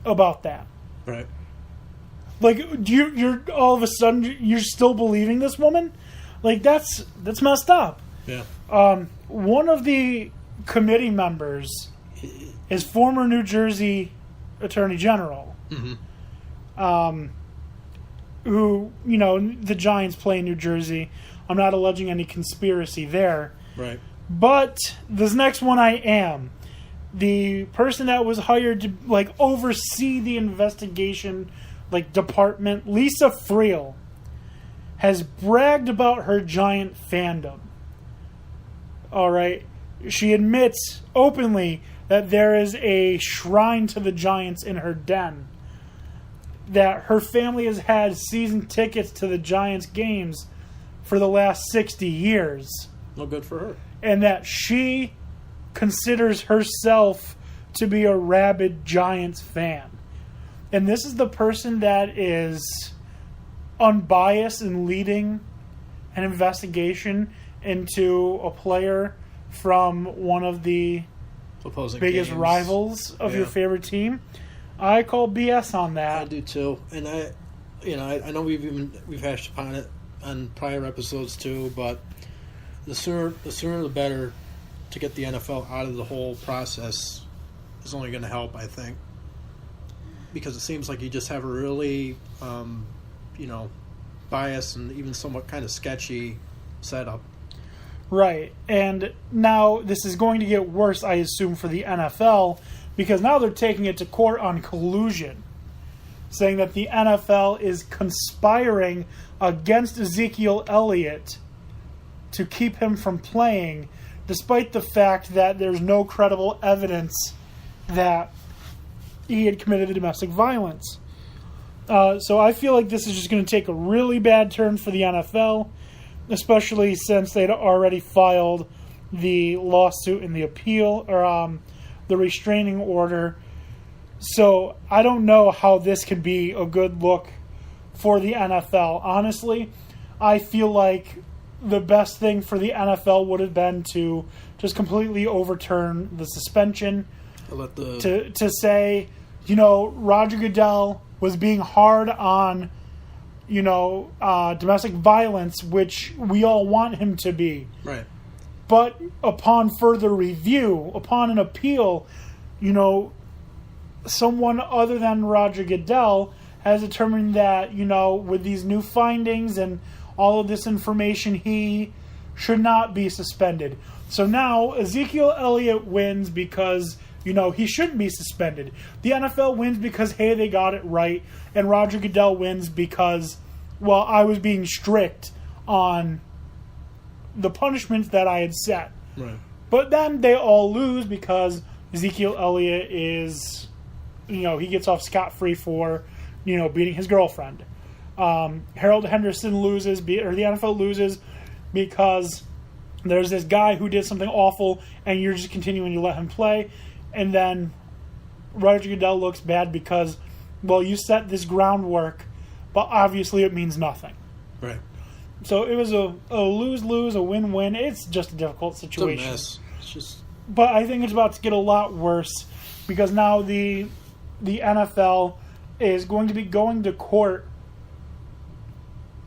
about that. Right. Like, you're all of a sudden you're still believing this woman? Like, that's messed up. Yeah. One of the committee members is former New Jersey Attorney General, who, the Giants play in New Jersey. I'm not alleging any conspiracy there. Right. But this next one I am. The person that was hired to, oversee the investigation, department, Lisa Friel, has bragged about her Giant fandom. All right. She admits openly that there is a shrine to the Giants in her den. That her family has had season tickets to the Giants games for the last 60 years. Well, good for her. And that she considers herself to be a rabid Giants fan. And this is the person that is unbiased in leading an investigation into a player from one of the opposing biggest games. Rivals of your favorite team. I call BS on that. I do too, and I know we've hashed upon it on prior episodes too, but the sooner the better to get the NFL out of the whole process is only going to help, I think, because it seems like you just have a really biased and even somewhat kind of sketchy setup. Right, and now this is going to get worse, I assume, for the NFL, because now they're taking it to court on collusion, saying that the NFL is conspiring against Ezekiel Elliott to keep him from playing, despite the fact that there's no credible evidence that he had committed domestic violence. So I feel like this is just going to take a really bad turn for the NFL, especially since they'd already filed the lawsuit and the appeal, or the restraining order. So I don't know how this could be a good look for the NFL. Honestly, I feel like the best thing for the NFL would have been to just completely overturn the suspension. To say, Roger Goodell was being hard on, domestic violence, which we all want him to be. Right. But upon further review, upon an appeal, someone other than Roger Goodell has determined that, with these new findings and all of this information, he should not be suspended. So now Ezekiel Elliott wins because, he shouldn't be suspended. The NFL wins because, hey, they got it right. And Roger Goodell wins because, well, I was being strict on the punishments that I had set. Right. But then they all lose because Ezekiel Elliott is, he gets off scot-free for, beating his girlfriend. Harold Henderson loses, or the NFL loses, because there's this guy who did something awful and you're just continuing to let him play. And then Roger Goodell looks bad because, well, you set this groundwork, but obviously it means nothing. Right. So it was a lose-lose, a win-win. It's just a difficult situation. It's a mess. It's just... But I think it's about to get a lot worse because now the NFL is going to be going to court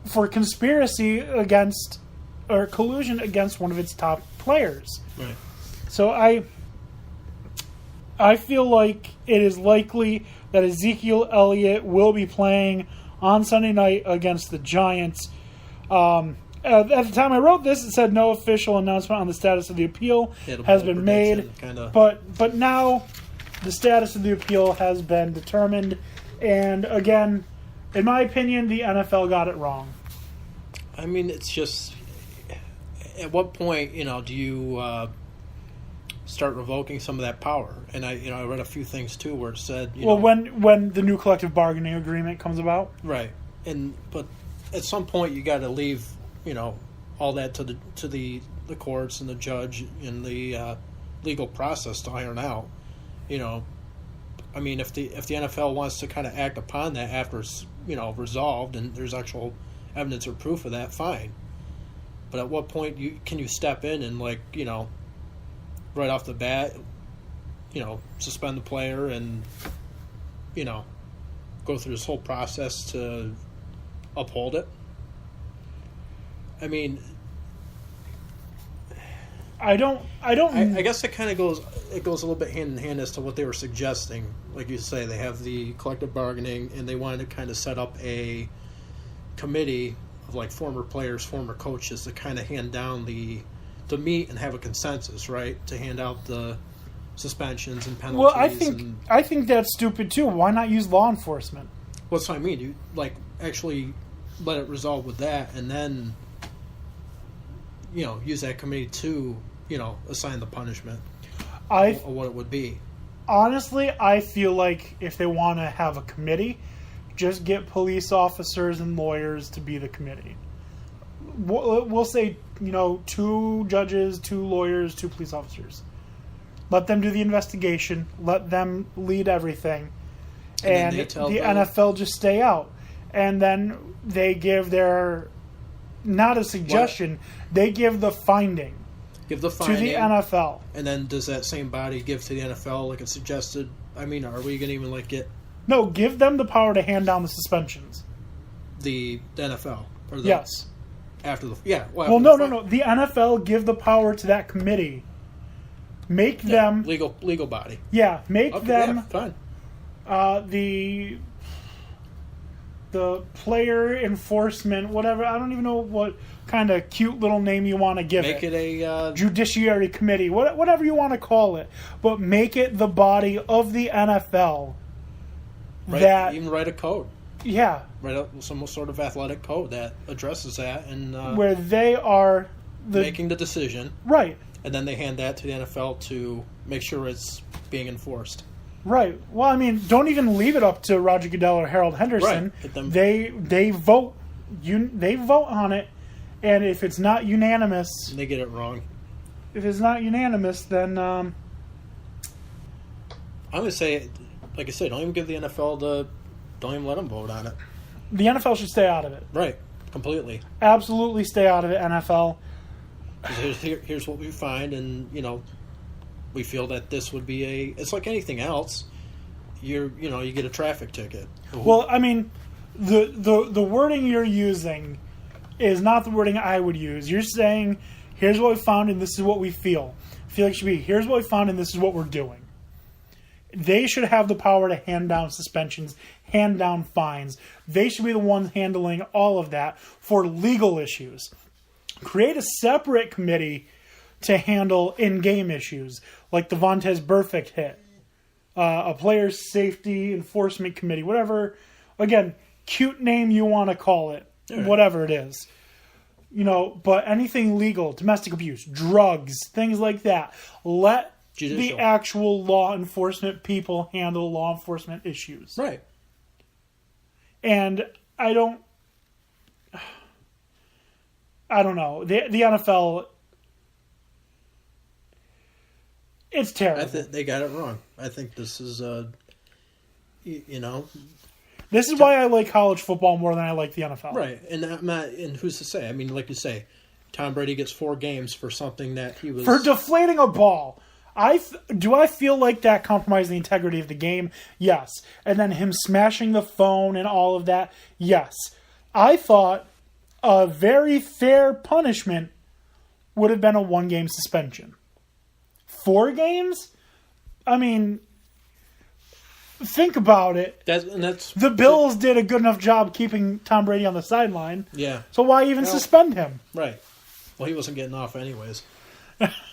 for conspiracy against, or collusion against, one of its top players. Right. So I feel like it is likely that Ezekiel Elliott will be playing on Sunday night against the Giants. At the time I wrote this, it said no official announcement on the status of the appeal has been made. But now the status of the appeal has been determined. And again, in my opinion, the NFL got it wrong. I mean, it's just, at what point, do you start revoking some of that power? And I read a few things too where it said, when the new collective bargaining agreement comes about, right? But at some point you got to leave, all that to the courts and the judge and the legal process to iron out. I mean, if the NFL wants to kind of act upon that after it's resolved and there's actual evidence or proof of that, fine. But at what point can you step in and right off the bat, suspend the player and go through this whole process to uphold it. I mean, I guess it kind of goes a little bit hand in hand as to what they were suggesting. Like you say, they have the collective bargaining, and they wanted to kind of set up a committee of like former players, former coaches to kind of hand down to meet and have a consensus, right? To hand out the suspensions and penalties. Well, I think that's stupid too. Why not use law enforcement? What's what I mean? You like actually let it resolve with that, and then use that committee to assign the punishment or what it would be. Honestly, I feel like if they want to have a committee, just get police officers and lawyers to be the committee. We'll say 2 judges, 2 lawyers, 2 police officers. Let them do the investigation. Let them lead everything. And the NFL just stay out. And then they give their, not a suggestion, they give the finding. Give the finding to the NFL. And then does that same body give to the NFL like it's suggested? I mean, are we going to even get... No, give them the power to hand down the suspensions. The NFL? Or yes. After the... Yeah. Well, no. The NFL give the power to that committee. Make them... Legal body. Yeah, make them... Yeah, fine. The player enforcement, whatever. I don't even know what kind of cute little name you want to give it. Make it a... Judiciary committee, whatever you want to call it. But make it the body of the NFL. Even write a code. Yeah. Write up some sort of athletic code that addresses that. And where they are... making the decision. Right. And then they hand that to the NFL to make sure it's being enforced. Right. Well, I mean, don't even leave it up to Roger Goodell or Harold Henderson. Right. They vote. They vote on it, and if it's not unanimous, they get it wrong. If it's not unanimous, then I'm gonna say, like I said, don't even give the NFL don't even let them vote on it. The NFL should stay out of it. Right. Completely. Absolutely, stay out of it, NFL. Here's what we find, and we feel that this would be it's like anything else. You get a traffic ticket. Well, I mean, the wording you're using is not the wording I would use. You're saying, here's what we found and this is what we feel. I feel like it should be, here's what we found and this is what we're doing. They should have the power to hand down suspensions, hand down fines. They should be the ones handling all of that for legal issues. Create a separate committee to handle in-game issues, like the Vontaze Burfict hit. A player's safety enforcement committee, whatever. Again, cute name you want to call it, whatever it is. But anything legal, domestic abuse, drugs, things like that. Let the actual law enforcement people handle law enforcement issues. Right. And I don't know. The NFL... It's terrible. They got it wrong. I think this is, This is why I like college football more than I like the NFL. Right, and I'm not. And who's to say? I mean, like you say, Tom Brady gets 4 games for something that he was for deflating a ball. Do I feel like that compromised the integrity of the game? Yes. And then him smashing the phone and all of that? Yes. I thought a very fair punishment would have been a 1-game suspension. 4 games? I mean, think about it. The Bills did a good enough job keeping Tom Brady on the sideline. Yeah. So why even suspend him? Right. Well, he wasn't getting off anyways.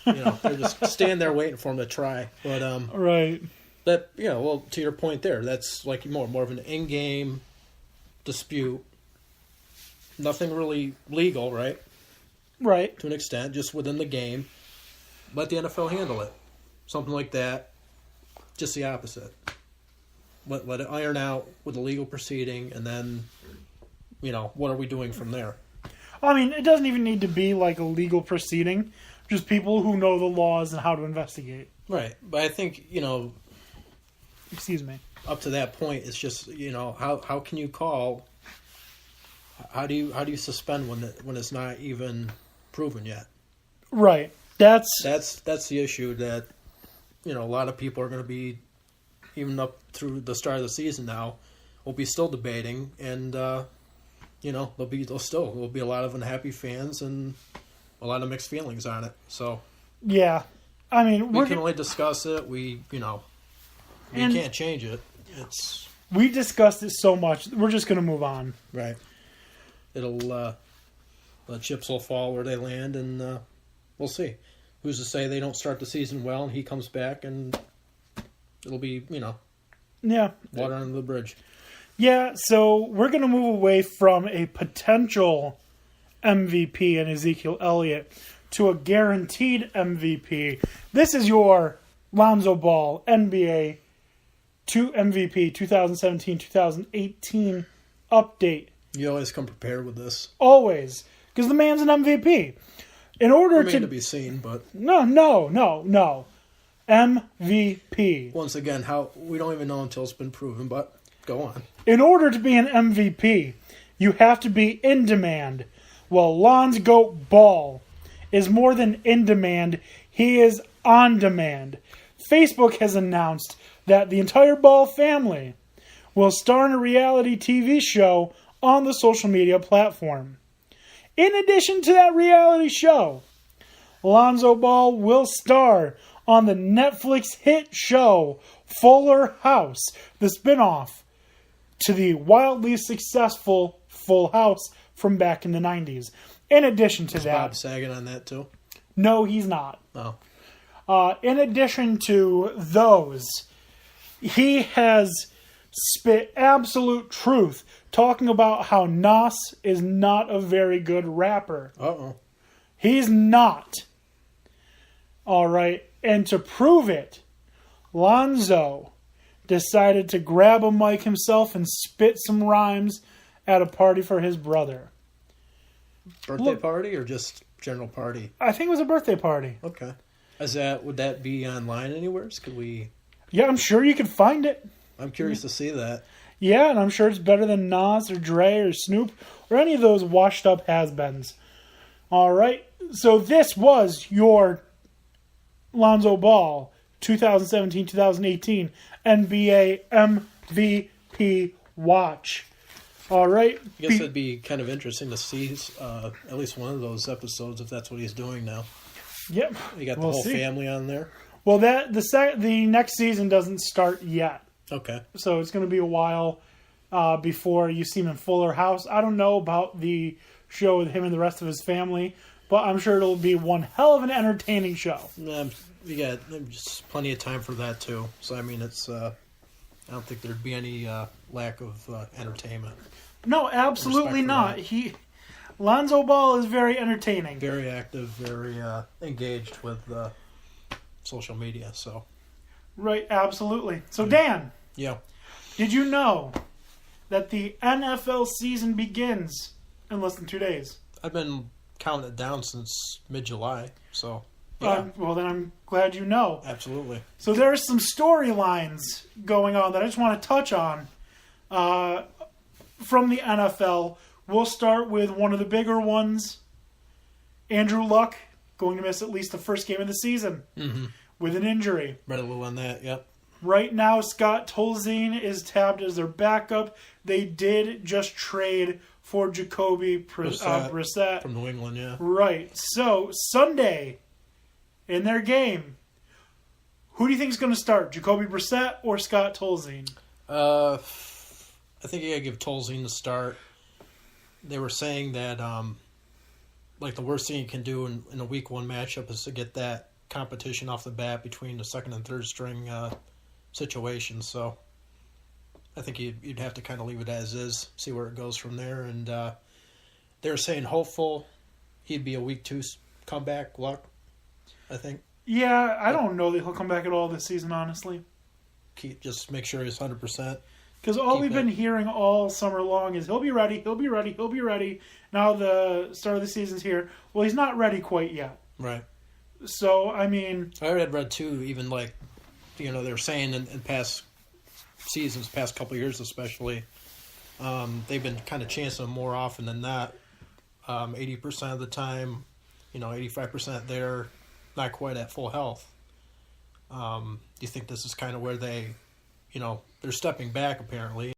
They're just standing there waiting for him to try. But right. That well, to your point there, that's like more of an in-game dispute. Nothing really legal, right? Right. To an extent, just within the game. Let the NFL handle it. Something like that. Just the opposite. Let it iron out with a legal proceeding, and then, what are we doing from there? I mean, it doesn't even need to be like a legal proceeding. Just people who know the laws and how to investigate. Right. But I think, Excuse me. Up to that point, it's just, how can you call... How do you suspend when it's not even proven yet? Right. That's the issue that a lot of people are going to be even up through the start of the season now, will be still debating, and there'll be a lot of unhappy fans and a lot of mixed feelings on it. So yeah, I mean, we can only discuss it. We can't change it. We discussed it so much. We're just gonna move on. Right. It'll the chips will fall where they land, and we'll see. Who's to say they don't start the season well and he comes back and it'll be yeah, water under the bridge. Yeah, so we're going to move away from a potential MVP in Ezekiel Elliott to a guaranteed MVP. This is your Lonzo Ball NBA MVP 2017-2018 update. You always come prepared with this. Always, because the man's an MVP. In order to be seen, but no. MVP. Once again, how we don't even know until it's been proven, but go on. In order to be an MVP, you have to be in demand. Well, Lonzo Ball is more than in demand. He is on demand. Facebook has announced that the entire Ball family will star in a reality TV show on the social media platform. In addition to that reality show, Lonzo Ball will star on the Netflix hit show Fuller House, the spinoff to the wildly successful Full House from back in the 90s. In addition to that... Bob Saget on that too? No, he's not. Oh. In addition to those, he has spit absolute truth talking about how Nas is not a very good rapper. Uh-oh. He's not. All right. And to prove it, Lonzo decided to grab a mic himself and spit some rhymes at a party for his brother. Birthday party or just general party? I think it was a birthday party. Okay. Would that be online anywhere? Could we... Yeah, I'm sure you could find it. I'm curious to see that. Yeah, and I'm sure it's better than Nas or Dre or Snoop or any of those washed up has-beens. All right. So this was your Lonzo Ball 2017-2018 NBA MVP watch. All right. I guess it'd be kind of interesting to see at least one of those episodes if that's what he's doing now. Yep. You got the whole family on there. Well, the next season doesn't start yet. Okay. So it's going to be a while before you see him in Fuller House. I don't know about the show with him and the rest of his family, but I'm sure it'll be one hell of an entertaining show. You got just plenty of time for that too. So I mean, it's I don't think there'd be any lack of entertainment. No, absolutely not. Lonzo Ball is very entertaining, very active, very engaged with social media. So right, absolutely. So Dan, yeah, did you know that the NFL season begins in less than 2 days? I've been counting it down since mid-July, so yeah. Well, then I'm glad you know. Absolutely. So there are some storylines going on that I just want to touch on from the NFL. We'll start with one of the bigger ones. Andrew Luck going to miss at least the first game of the season with an injury. Read a little on that, yep. Right now, Scott Tolzien is tabbed as their backup. They did just trade for Jacoby Brissett. From New England, yeah. Right. So, Sunday, in their game, who do you think is going to start, Jacoby Brissett or Scott Tolzien? I think you got to give Tolzien the start. They were saying that the worst thing you can do in a week one matchup is to get that competition off the bat between the second and third string situation. So I think you'd have to kind of leave it as is, see where it goes from there. And they were saying hopeful he'd be a week two comeback Luck, I think. Yeah, I don't know that he'll come back at all this season, honestly. Just make sure he's 100%. Because all we've been hearing all summer long is he'll be ready, he'll be ready, he'll be ready. Now the start of the season's here. Well, he's not ready quite yet. Right. So, I mean... I read too, even they were saying in past seasons, past couple of years especially, they've been kind of chancing him more often than not. 80% of the time, 85% they're not quite at full health. Do you think this is kind of where they they're stepping back apparently.